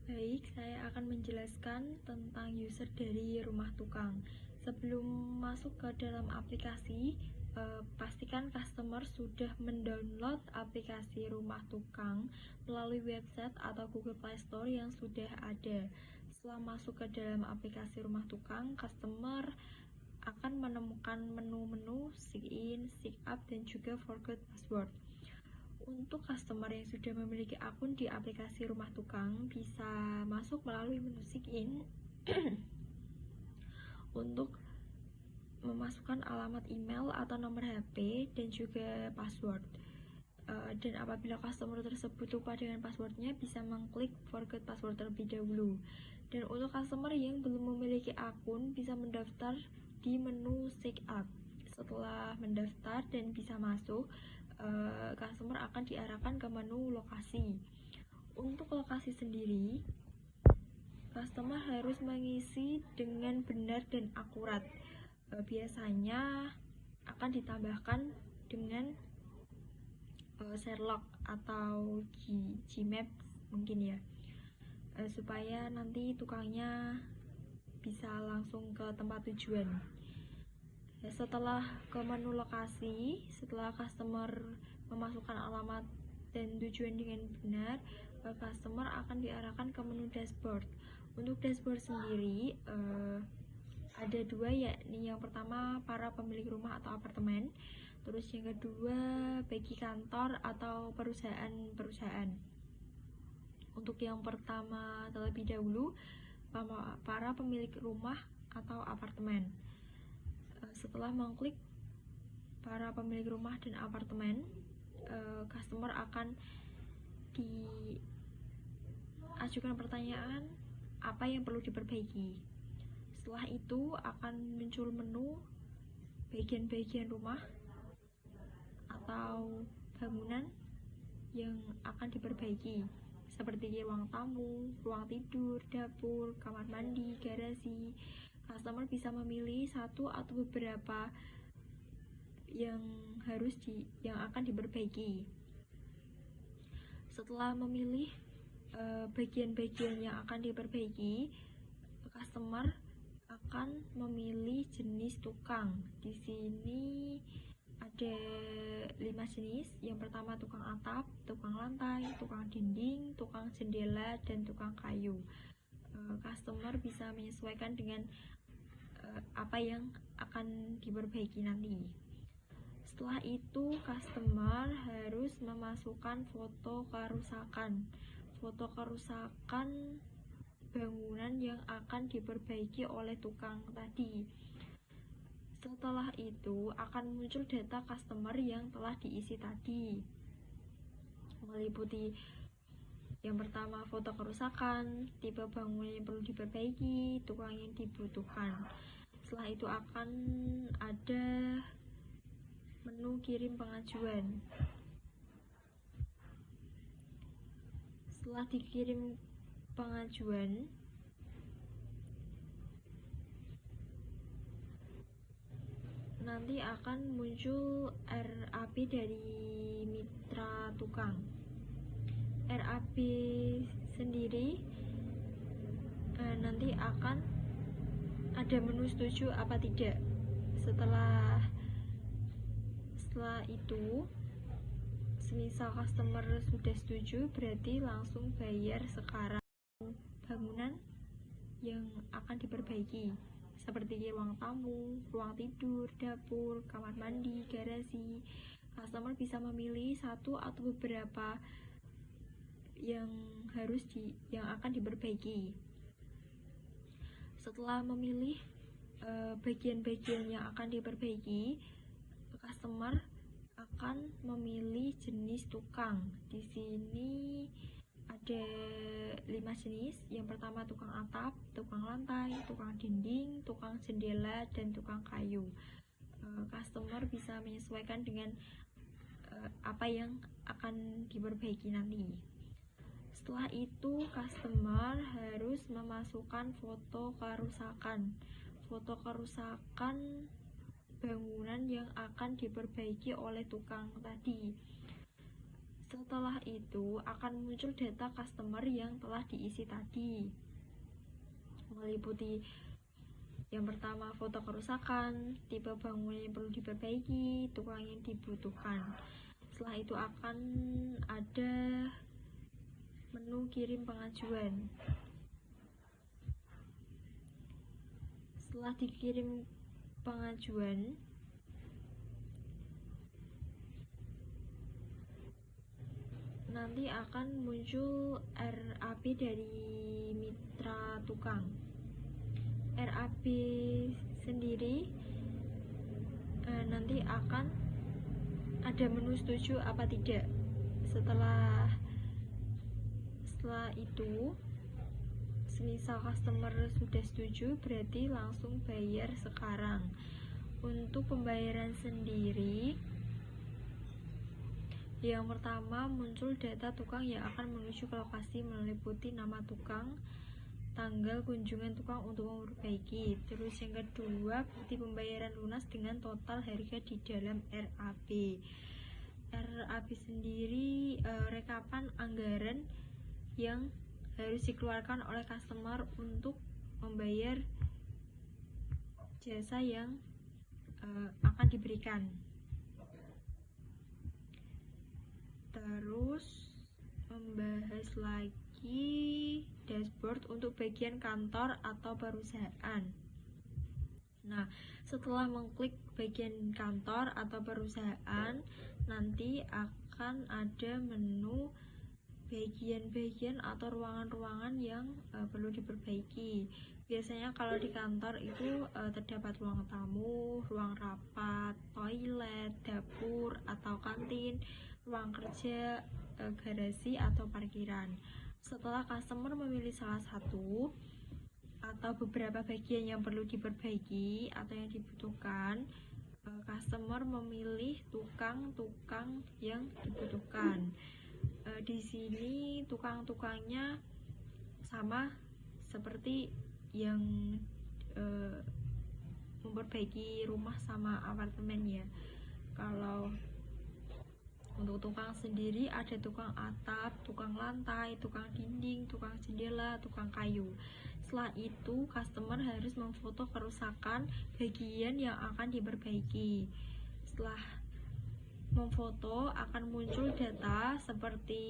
Baik, saya akan menjelaskan tentang user dari rumah tukang. Sebelum masuk ke dalam aplikasi, pastikan customer sudah mendownload aplikasi rumah tukang melalui website atau Google Play Store yang sudah ada. Setelah masuk ke dalam aplikasi rumah tukang, customer akan menemukan menu-menu sign in, sign up, dan juga forgot password. Untuk customer yang sudah memiliki akun di aplikasi rumah tukang bisa masuk melalui menu sign in untuk memasukkan alamat email atau nomor HP dan juga password. Dan apabila customer tersebut lupa dengan passwordnya, bisa mengklik forget password terlebih dahulu. Dan untuk customer yang belum memiliki akun, bisa mendaftar di menu sign up. Setelah mendaftar dan bisa masuk, customer akan diarahkan ke menu lokasi. Untuk lokasi sendiri, customer harus mengisi dengan benar dan akurat. Biasanya akan ditambahkan dengan Sherlock atau Gmaps mungkin ya, supaya nanti tukangnya bisa langsung ke tempat tujuan. Setelah ke menu lokasi, setelah customer memasukkan alamat dan tujuan dengan benar, customer akan diarahkan ke menu dashboard. Untuk dashboard sendiri ada dua, yakni yang pertama para pemilik rumah atau apartemen, terus yang kedua bagi kantor atau perusahaan-perusahaan. Untuk yang pertama terlebih dahulu para pemilik rumah atau apartemen. Setelah mengklik para pemilik rumah dan apartemen, customer akan diajukan pertanyaan apa yang perlu diperbaiki. Setelah itu akan muncul menu bagian-bagian rumah atau bangunan yang akan diperbaiki, seperti ruang tamu, ruang tidur, dapur, kamar mandi, garasi. Customer bisa memilih satu atau beberapa yang akan diperbaiki. Setelah memilih bagian-bagian yang akan diperbaiki, customer akan memilih jenis tukang. Di sini ada 5 jenis. Yang pertama tukang atap, tukang lantai, tukang dinding, tukang jendela, dan tukang kayu. Customer bisa menyesuaikan dengan apa yang akan diperbaiki nanti. Setelah itu, customer harus memasukkan foto kerusakan bangunan yang akan diperbaiki oleh tukang tadi. Setelah itu akan muncul data customer yang telah diisi tadi, meliputi yang pertama foto kerusakan, tipe bangunan yang perlu diperbaiki, tukang yang dibutuhkan. Setelah itu akan ada menu kirim pengajuan. Setelah dikirim pengajuan, nanti akan muncul RAP dari mitra tukang. RAP sendiri nanti akan ada menu setuju apa tidak. Setelah itu, semisal customer sudah setuju, berarti langsung bayar sekarang bangunan yang akan diperbaiki, seperti ruang tamu, ruang tidur, dapur, kamar mandi, garasi. Customer bisa memilih satu atau beberapa yang akan diperbaiki. Setelah memilih bagian-bagian yang akan diperbaiki, customer akan memilih jenis tukang. Di sini ada 5 jenis. Yang pertama tukang atap, tukang lantai, tukang dinding, tukang jendela, dan tukang kayu. Customer bisa menyesuaikan dengan apa yang akan diperbaiki nanti. Setelah itu, customer harus memasukkan foto kerusakan bangunan yang akan diperbaiki oleh tukang tadi. Setelah itu akan muncul data customer yang telah diisi tadi, meliputi yang pertama foto kerusakan, tipe bangunan yang perlu diperbaiki, tukang yang dibutuhkan. Setelah itu akan ada menu kirim pengajuan. Setelah dikirim pengajuan, nanti akan muncul RAP dari mitra tukang. RAP sendiri nanti akan ada menu setuju apa tidak. Setelah itu, semisal customer sudah setuju, berarti langsung bayar sekarang. Untuk pembayaran sendiri, yang pertama muncul data tukang yang akan menuju ke lokasi, meliputi nama tukang, tanggal kunjungan tukang untuk memperbaiki. Terus yang kedua, bukti pembayaran lunas dengan total harga di dalam RAP. RAP sendiri rekapan anggaran yang harus dikeluarkan oleh customer untuk membayar jasa yang akan diberikan. Terus membahas lagi dashboard untuk bagian kantor atau perusahaan. Nah, setelah mengklik bagian kantor atau perusahaan, nanti akan ada menu bagian-bagian atau ruangan-ruangan yang perlu diperbaiki. Biasanya kalau di kantor itu terdapat ruang tamu, ruang rapat, toilet, dapur atau kantin, ruang kerja, garasi atau parkiran. Setelah customer memilih salah satu atau beberapa bagian yang perlu diperbaiki atau yang dibutuhkan, customer memilih tukang-tukang yang dibutuhkan. Di sini tukang-tukangnya sama seperti yang memperbaiki rumah sama apartemen ya. Kalau untuk tukang sendiri ada tukang atap, tukang lantai, tukang dinding, tukang jendela, tukang kayu. Setelah itu customer harus memfoto kerusakan bagian yang akan diperbaiki. Setelah memfoto akan muncul data seperti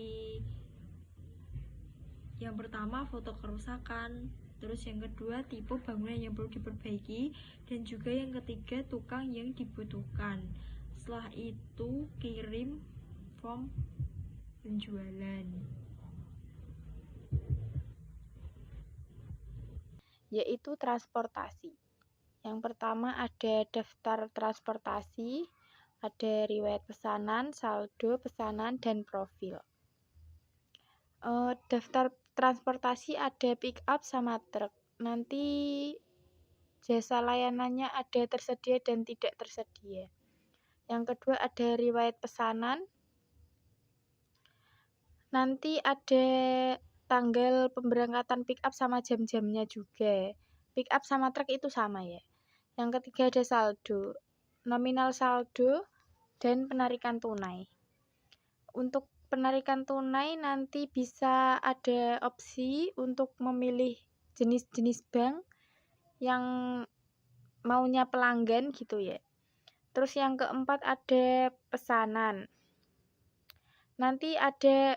yang pertama foto kerusakan, terus yang kedua tipe bangunan yang perlu diperbaiki, dan juga yang ketiga tukang yang dibutuhkan. Setelah itu kirim form penjualan, yaitu transportasi. Yang pertama ada daftar transportasi, ada riwayat pesanan, saldo pesanan, dan profil. Daftar transportasi ada pick up sama truk. Nanti jasa layanannya ada tersedia dan tidak tersedia. Yang kedua ada riwayat pesanan. Nanti ada tanggal pemberangkatan pick up sama jam-jamnya juga. Pick up sama truk itu sama ya. Yang ketiga ada saldo, nominal saldo, dan penarikan tunai. Untuk penarikan tunai nanti bisa ada opsi untuk memilih jenis-jenis bank yang maunya pelanggan gitu ya. Terus yang keempat ada pesanan. Nanti ada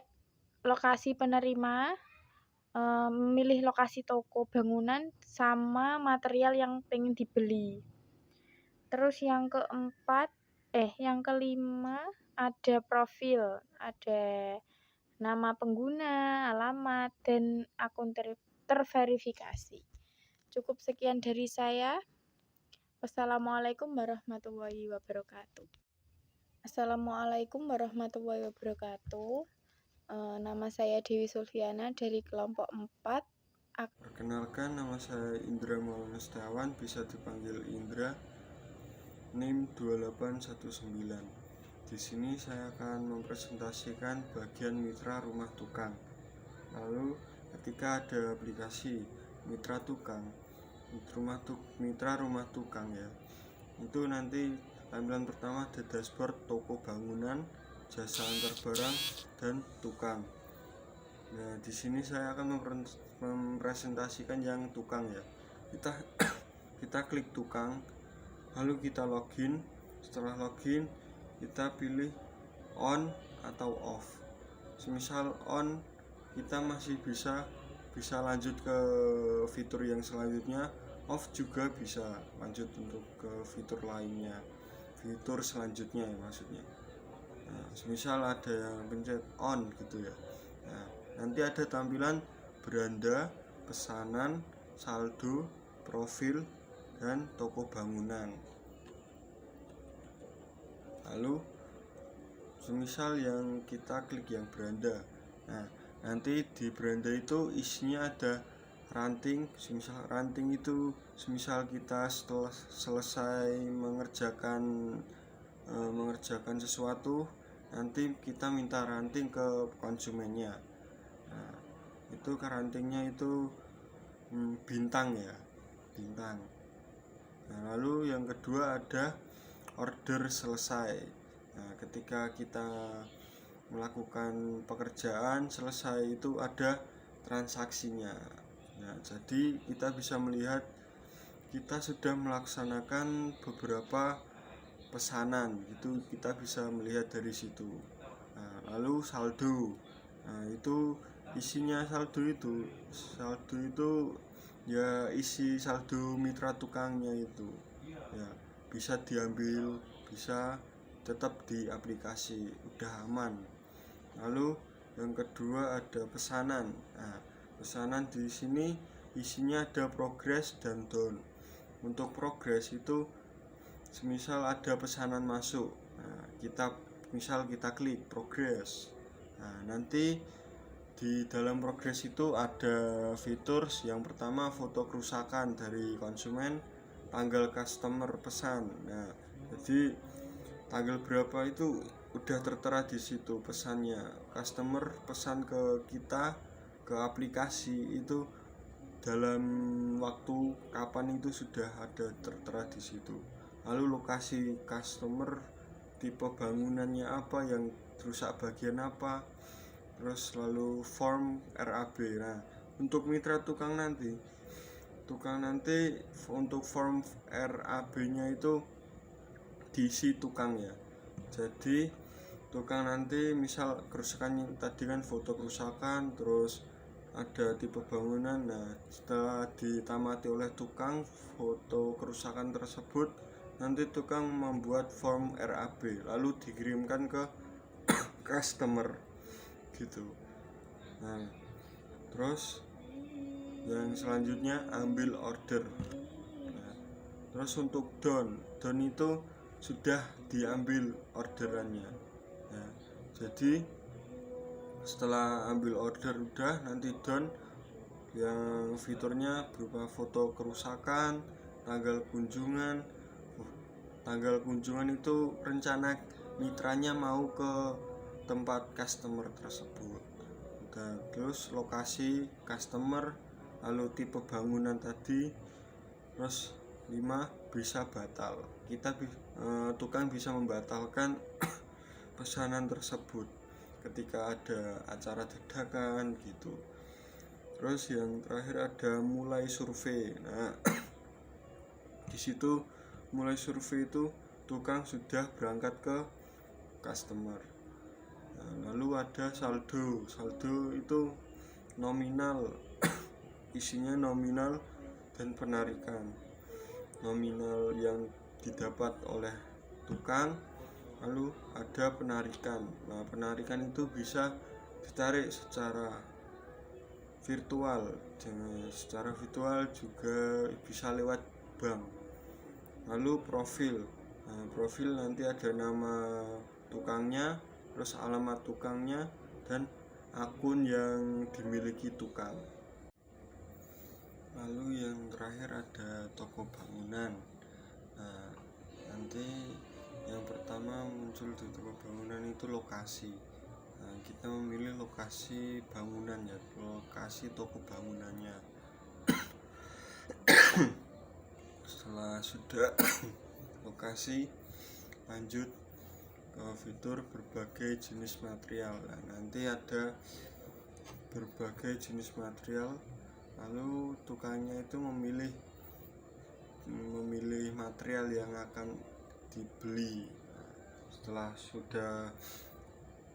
lokasi penerima, memilih lokasi toko bangunan sama material yang pengen dibeli. Terus yang kelima ada profil, ada nama pengguna, alamat, dan akun terverifikasi. Cukup sekian dari saya. Wassalamualaikum warahmatullahi wabarakatuh. Assalamualaikum warahmatullahi wabarakatuh. Nama saya Dewi Sulfiana dari kelompok 4. Perkenalkan, nama saya Indra Maulana Setiawan, bisa dipanggil Indra, NIM 2819. Di sini saya akan mempresentasikan bagian mitra rumah tukang. Lalu ketika ada aplikasi mitra tukang, mitra rumah tukang ya, itu nanti tampilan pertama ada dashboard toko bangunan, jasa antar barang, dan tukang. Nah, di sini saya akan mempresentasikan yang tukang ya. Kita klik tukang, lalu kita login. Setelah login, kita pilih on atau off. Semisal on, kita masih bisa lanjut ke fitur yang selanjutnya. Off juga bisa lanjut untuk ke fitur lainnya, fitur selanjutnya ya maksudnya. Nah, semisal ada yang pencet on gitu ya. Nah, nanti ada tampilan beranda, pesanan, saldo, profil, dan toko bangunan. Lalu semisal yang kita klik yang beranda, nah nanti di beranda itu isinya ada ranting. Semisal ranting itu semisal kita setelah selesai mengerjakan sesuatu, nanti kita minta ranting ke konsumennya. Nah, itu rantingnya itu bintang ya, bintang. Nah, lalu yang kedua ada order selesai. Nah, ketika kita melakukan pekerjaan selesai itu ada transaksinya. Nah, jadi kita bisa melihat kita sudah melaksanakan beberapa pesanan, itu kita bisa melihat dari situ. Nah, lalu saldo. Nah, itu isinya saldo itu ya isi saldo mitra tukangnya itu. Ya, bisa diambil, bisa tetap di aplikasi, udah aman. Lalu yang kedua ada pesanan. Nah, pesanan di sini isinya ada progress dan down. Untuk progress itu semisal ada pesanan masuk, nah, kita klik progress. Nah, nanti di dalam progress itu ada fitur yang pertama foto kerusakan dari konsumen, tanggal customer pesan. Nah, jadi tanggal berapa itu udah tertera di situ pesannya. Customer pesan ke kita ke aplikasi itu dalam waktu kapan itu sudah ada tertera di situ. Lalu lokasi customer, tipe bangunannya apa, yang rusak bagian apa, terus lalu form RAB. Nah, untuk mitra tukang nanti untuk form RAB-nya itu diisi tukang ya. Jadi tukang nanti misal kerusakan tadi kan foto kerusakan, terus ada tipe bangunan. Nah, setelah ditamati oleh tukang foto kerusakan tersebut, nanti tukang membuat form RAB lalu dikirimkan ke customer gitu. Nah, terus yang selanjutnya ambil order. Nah, terus untuk down itu sudah diambil orderannya. Nah, jadi setelah ambil order udah, nanti down yang fiturnya berupa foto kerusakan, tanggal kunjungan. Tanggal kunjungan itu rencana mitranya mau ke tempat customer tersebut. Nah, terus lokasi customer, lalu tipe bangunan tadi, terus 5 bisa batal. Tukang bisa membatalkan pesanan tersebut ketika ada acara dadakan gitu. Terus yang terakhir ada mulai survei. Nah, di situ mulai survei itu tukang sudah berangkat ke customer. Nah, lalu ada saldo itu nominal. Isinya nominal dan penarikan. Nominal yang didapat oleh tukang, lalu ada penarikan. Nah, penarikan itu bisa ditarik secara virtual, juga bisa lewat bank. Lalu profil. Nah, profil nanti ada nama tukangnya, terus alamat tukangnya, dan akun yang dimiliki tukang. Lalu yang terakhir ada toko bangunan. Nah, nanti yang pertama muncul di toko bangunan itu lokasi. Nah, kita memilih lokasi bangunan ya, lokasi toko bangunannya. Setelah sudah lokasi, lanjut fitur berbagai jenis material. Nah, nanti ada berbagai jenis material, lalu tukangnya itu memilih material yang akan dibeli. Nah, setelah sudah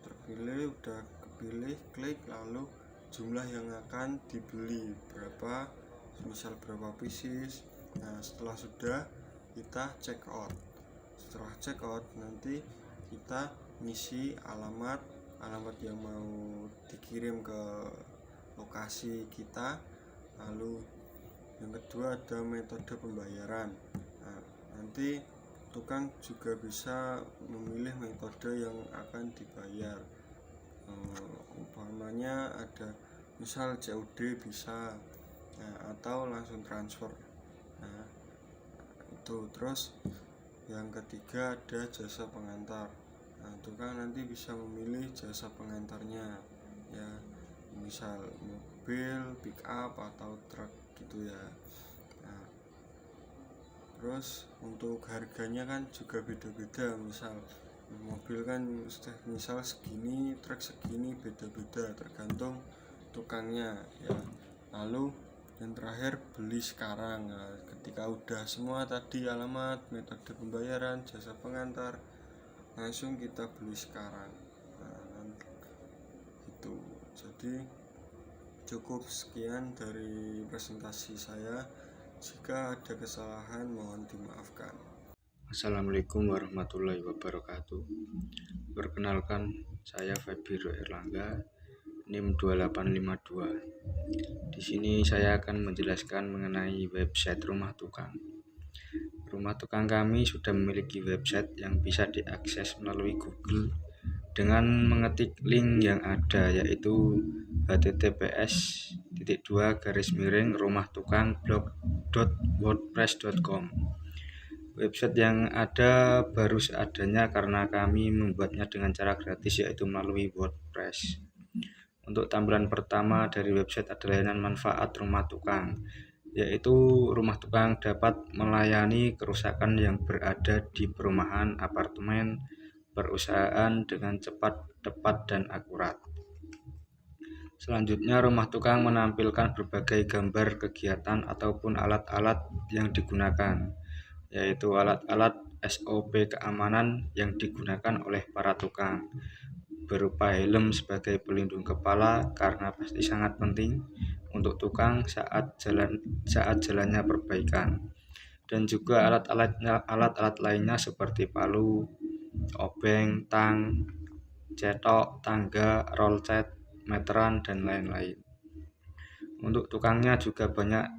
terpilih, udah kepilih, klik, lalu jumlah yang akan dibeli berapa, misal berapa pieces. Nah, setelah sudah, kita check out. Setelah check out, nanti kita ngisi alamat yang mau dikirim ke lokasi kita. Lalu yang kedua ada metode pembayaran. Nah, nanti tukang juga bisa memilih metode yang akan dibayar. Umpamanya ada misal COD bisa, atau langsung transfer. Nah, itu. Terus yang ketiga ada jasa pengantar. Nah, tukang nanti bisa memilih jasa pengantarnya, ya, misal mobil, pick up atau truk gitu ya. Nah, terus untuk harganya kan juga beda-beda, misal mobil kan misal segini, truk segini, beda-beda tergantung tukangnya ya. Lalu yang terakhir beli sekarang. Nah, ketika udah semua tadi alamat, metode pembayaran, jasa pengantar, langsung kita beli sekarang. Nah, itu. Jadi cukup sekian dari presentasi saya. Jika ada kesalahan mohon dimaafkan. Assalamualaikum warahmatullahi wabarakatuh. Perkenalkan, saya Febiro Erlangga, NIM 2852. Di sini saya akan menjelaskan mengenai website Rumah Tukang. Rumah Tukang kami sudah memiliki website yang bisa diakses melalui Google dengan mengetik link yang ada, yaitu https://rumahtukangblog.wordpress.com. Website yang ada baru seadanya karena kami membuatnya dengan cara gratis, yaitu melalui WordPress. Untuk tampilan pertama dari website ada layanan manfaat Rumah Tukang, yaitu Rumah Tukang dapat melayani kerusakan yang berada di perumahan, apartemen, perusahaan dengan cepat, tepat, dan akurat. Selanjutnya, Rumah Tukang menampilkan berbagai gambar kegiatan ataupun alat-alat yang digunakan, yaitu alat-alat SOP keamanan yang digunakan oleh para tukang, berupa helm sebagai pelindung kepala karena pasti sangat penting untuk tukang saat jalannya perbaikan, dan juga alat-alat lainnya seperti palu, obeng, tang, cetok, tangga, roll cat, meteran, dan lain-lain. Untuk tukangnya juga banyak,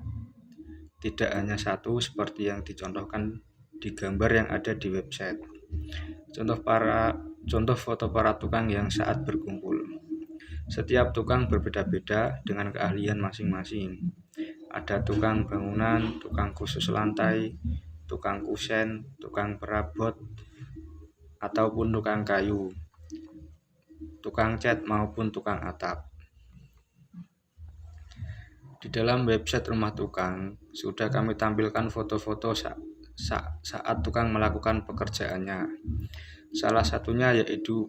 tidak hanya satu seperti yang dicontohkan di gambar yang ada di website. Contoh foto para tukang yang saat berkumpul. Setiap tukang berbeda-beda dengan keahlian masing-masing. Ada tukang bangunan, tukang khusus lantai, tukang kusen, tukang perabot, ataupun tukang kayu, tukang cat maupun tukang atap. Di dalam website Rumah Tukang sudah kami tampilkan foto-foto saat tukang melakukan pekerjaannya. Salah satunya yaitu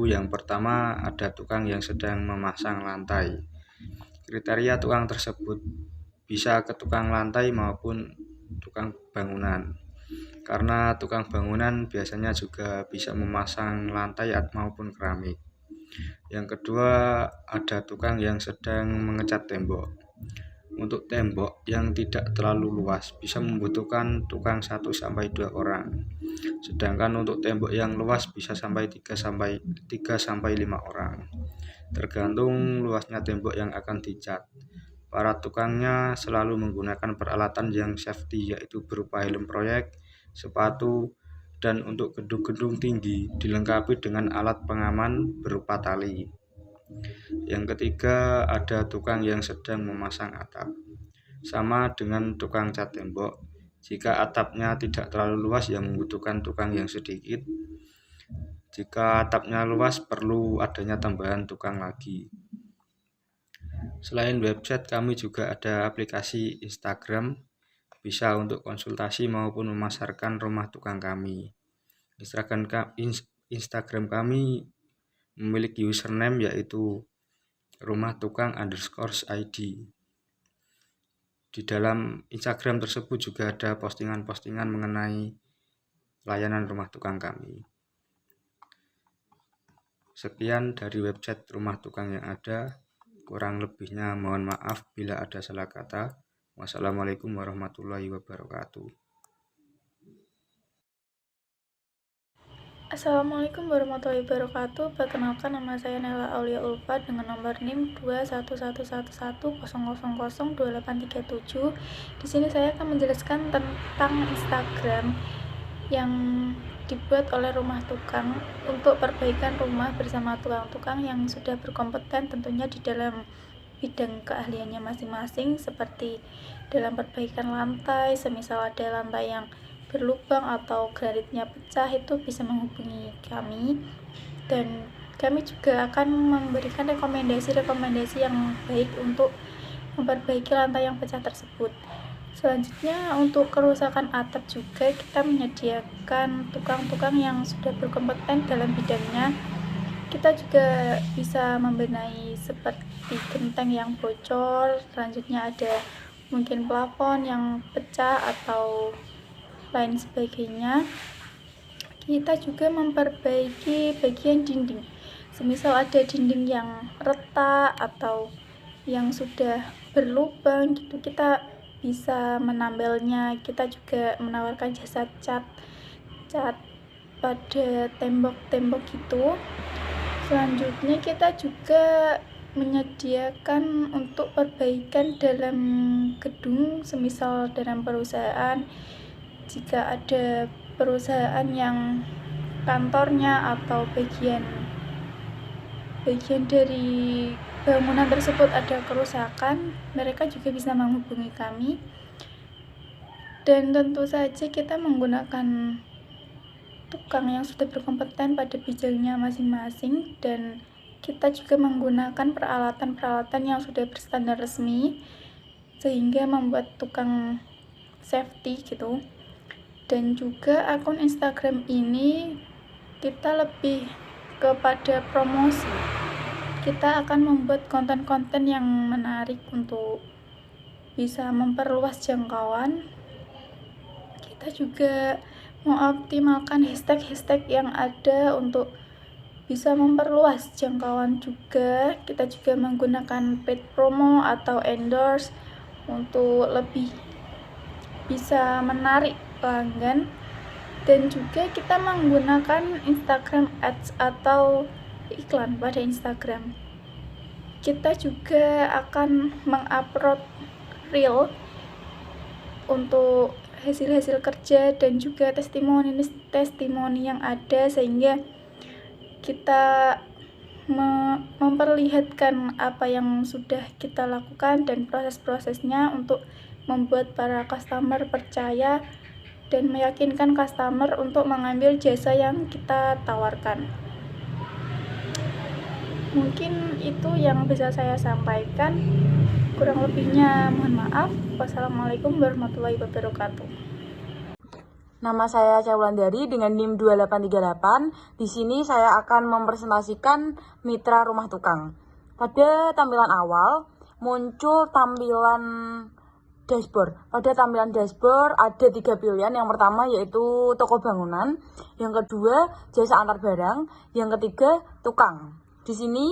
yang pertama ada tukang yang sedang memasang lantai. Kriteria tukang tersebut bisa ke tukang lantai maupun tukang bangunan, karena tukang bangunan biasanya juga bisa memasang lantai maupun keramik. Yang kedua ada tukang yang sedang mengecat tembok. Untuk tembok yang tidak terlalu luas bisa membutuhkan tukang 1-2 orang. Sedangkan untuk tembok yang luas bisa sampai 3-5 orang. Tergantung luasnya tembok yang akan dicat. Para tukangnya selalu menggunakan peralatan yang safety, yaitu berupa helm proyek, sepatu, dan untuk gedung-gedung tinggi dilengkapi dengan alat pengaman berupa tali. Yang ketiga ada tukang yang sedang memasang atap. Sama dengan tukang cat tembok, jika atapnya tidak terlalu luas yang membutuhkan tukang yang sedikit. Jika atapnya luas perlu adanya tambahan tukang lagi. Selain website, kami juga ada aplikasi Instagram, bisa untuk konsultasi maupun memasarkan Rumah Tukang kami. Instagram kami memiliki username yaitu rumahtukang_id. Di dalam Instagram tersebut juga ada postingan-postingan mengenai layanan rumah tukang kami. Sekian dari website rumah tukang yang ada. Kurang lebihnya mohon maaf bila ada salah kata. Wassalamualaikum warahmatullahi wabarakatuh. Assalamualaikum warahmatullahi wabarakatuh. Perkenalkan, nama saya Nela Aulia Ulfa dengan nomor NIM 2111100002837. Di sini saya akan menjelaskan tentang Instagram yang dibuat oleh rumah tukang untuk perbaikan rumah bersama tukang-tukang yang sudah berkompeten tentunya di dalam bidang keahliannya masing-masing, seperti dalam perbaikan lantai, semisal ada lantai yang berlubang atau granitnya pecah, itu bisa menghubungi kami, dan kami juga akan memberikan rekomendasi-rekomendasi yang baik untuk memperbaiki lantai yang pecah tersebut. Selanjutnya, untuk kerusakan atap juga kita menyediakan tukang-tukang yang sudah berkompeten dalam bidangnya. Kita juga bisa membenahi seperti genteng yang bocor, selanjutnya ada mungkin plafon yang pecah atau lain sebagainya. Kita juga memperbaiki bagian dinding, semisal ada dinding yang retak atau yang sudah berlubang gitu, kita bisa menambelnya. Kita juga menawarkan jasa cat pada tembok-tembok gitu. Selanjutnya kita juga menyediakan untuk perbaikan dalam gedung, semisal dalam perusahaan, jika ada perusahaan yang kantornya atau bagian dari bangunan tersebut ada kerusakan, mereka juga bisa menghubungi kami. Dan tentu saja kita menggunakan tukang yang sudah berkompeten pada bidangnya masing-masing, dan kita juga menggunakan peralatan-peralatan yang sudah berstandar resmi sehingga membuat tukang safety gitu. Dan juga akun Instagram ini kita lebih kepada promosi. Kita akan membuat konten-konten yang menarik untuk bisa memperluas jangkauan. Kita juga mengoptimalkan hashtag-hashtag yang ada untuk bisa memperluas jangkauan juga. Kita juga menggunakan paid promo atau endorse untuk lebih bisa menarik pelanggan. Dan juga kita menggunakan Instagram Ads atau iklan pada Instagram. Kita juga akan mengupload reel untuk hasil-hasil kerja dan juga testimoni yang ada, sehingga kita memperlihatkan apa yang sudah kita lakukan dan proses-prosesnya untuk membuat para customer percaya dan meyakinkan customer untuk mengambil jasa yang kita tawarkan. Mungkin itu yang bisa saya sampaikan. Kurang lebihnya mohon maaf. Wassalamualaikum warahmatullahi wabarakatuh. Nama saya Wulandari dengan NIM 2838. Di sini saya akan mempresentasikan mitra rumah tukang. Pada tampilan awal muncul tampilan dashboard. Pada tampilan dashboard ada 3 pilihan. Yang pertama yaitu toko bangunan, yang kedua jasa antar barang, yang ketiga tukang. Di sini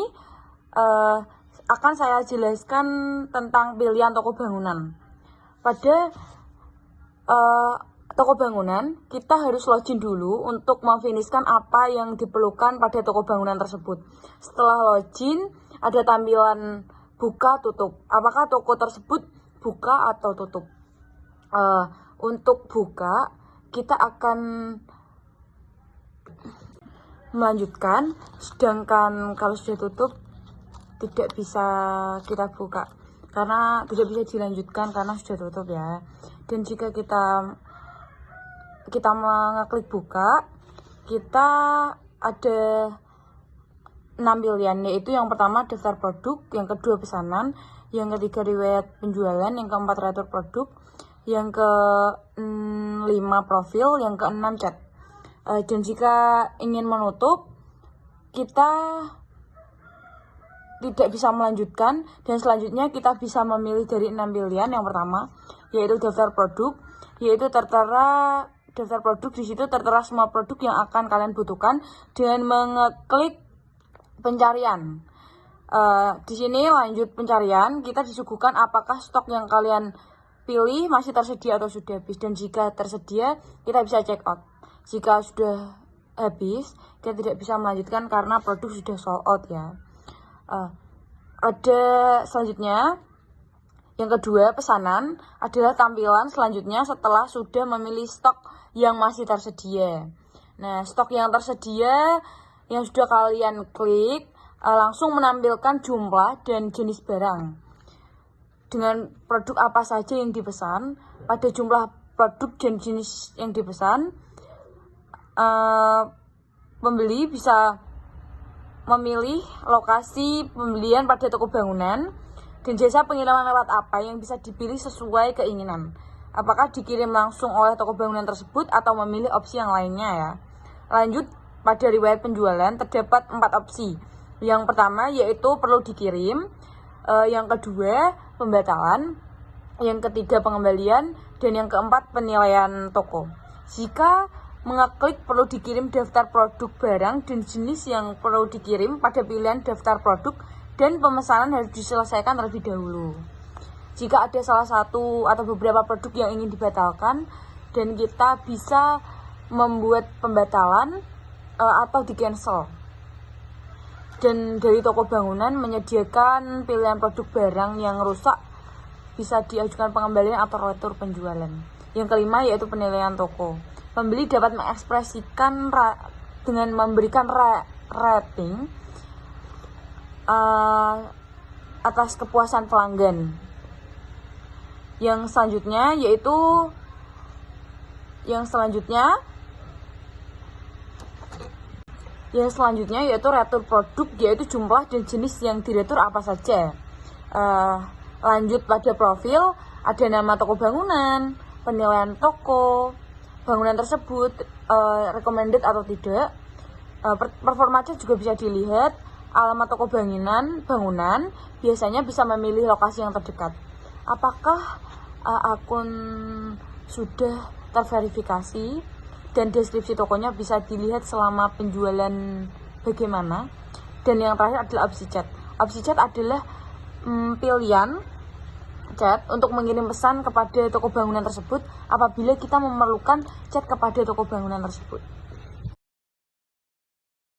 akan saya jelaskan tentang pilihan toko bangunan. Pada toko bangunan, kita harus login dulu untuk memfinishkan apa yang diperlukan pada toko bangunan tersebut. Setelah login, ada tampilan buka tutup. Apakah toko tersebut buka atau tutup? Untuk buka, kita akan melanjutkan, sedangkan kalau sudah tutup tidak bisa kita buka karena tidak bisa dilanjutkan karena sudah tutup ya. Dan jika kita mengeklik buka, kita ada 6 pilihan, yaitu yang pertama daftar produk, yang kedua pesanan, yang ketiga riwayat penjualan, yang keempat retur produk, yang ke-5 profil, yang ke-6 chat. Dan jika ingin menutup, kita tidak bisa melanjutkan, dan selanjutnya kita bisa memilih dari 6 pilihan. Yang pertama yaitu daftar produk, yaitu tertera daftar produk. Di situ tertera semua produk yang akan kalian butuhkan dengan mengeklik pencarian. Di sini lanjut pencarian, kita disuguhkan apakah stok yang kalian pilih masih tersedia atau sudah habis, dan jika tersedia kita bisa check out. Jika sudah habis, kita tidak bisa melanjutkan karena produk sudah sold out ya. Ada selanjutnya, yang kedua, pesanan adalah tampilan selanjutnya setelah sudah memilih stok yang masih tersedia. Nah, stok yang tersedia yang sudah kalian klik langsung menampilkan jumlah dan jenis barang dengan produk apa saja yang dipesan. Pada jumlah produk dan jenis yang dipesan, pembeli bisa memilih lokasi pembelian pada toko bangunan dan jasa pengiriman lewat apa yang bisa dipilih sesuai keinginan. Apakah dikirim langsung oleh toko bangunan tersebut atau memilih opsi yang lainnya ya. Lanjut, pada riwayat penjualan terdapat 4 opsi. Yang pertama yaitu perlu dikirim, yang kedua pembatalan, yang ketiga pengembalian, dan yang keempat penilaian toko. Jika mengeklik perlu dikirim daftar produk barang dan jenis yang perlu dikirim pada pilihan daftar produk, dan pemesanan harus diselesaikan terlebih dahulu. Jika ada salah satu atau beberapa produk yang ingin dibatalkan, dan kita bisa membuat pembatalan atau di cancel. Dan dari toko bangunan menyediakan pilihan produk barang yang rusak, bisa diajukan pengembalian atau retur penjualan. Yang kelima yaitu penilaian toko. Pembeli dapat mengekspresikan dengan memberikan rating atas kepuasan pelanggan. Yang selanjutnya yaitu retur produk, yaitu jumlah dan jenis yang diretur apa saja. Lanjut pada profil, ada nama toko bangunan, penilaian toko bangunan tersebut, recommended atau tidak. Performa cat juga bisa dilihat. Alamat toko bangunan biasanya bisa memilih lokasi yang terdekat. Apakah akun sudah terverifikasi, dan deskripsi tokonya bisa dilihat selama penjualan bagaimana. Dan yang terakhir adalah opsi chat. Opsi chat adalah pilihan chat untuk mengirim pesan kepada toko bangunan tersebut apabila kita memerlukan chat kepada toko bangunan tersebut.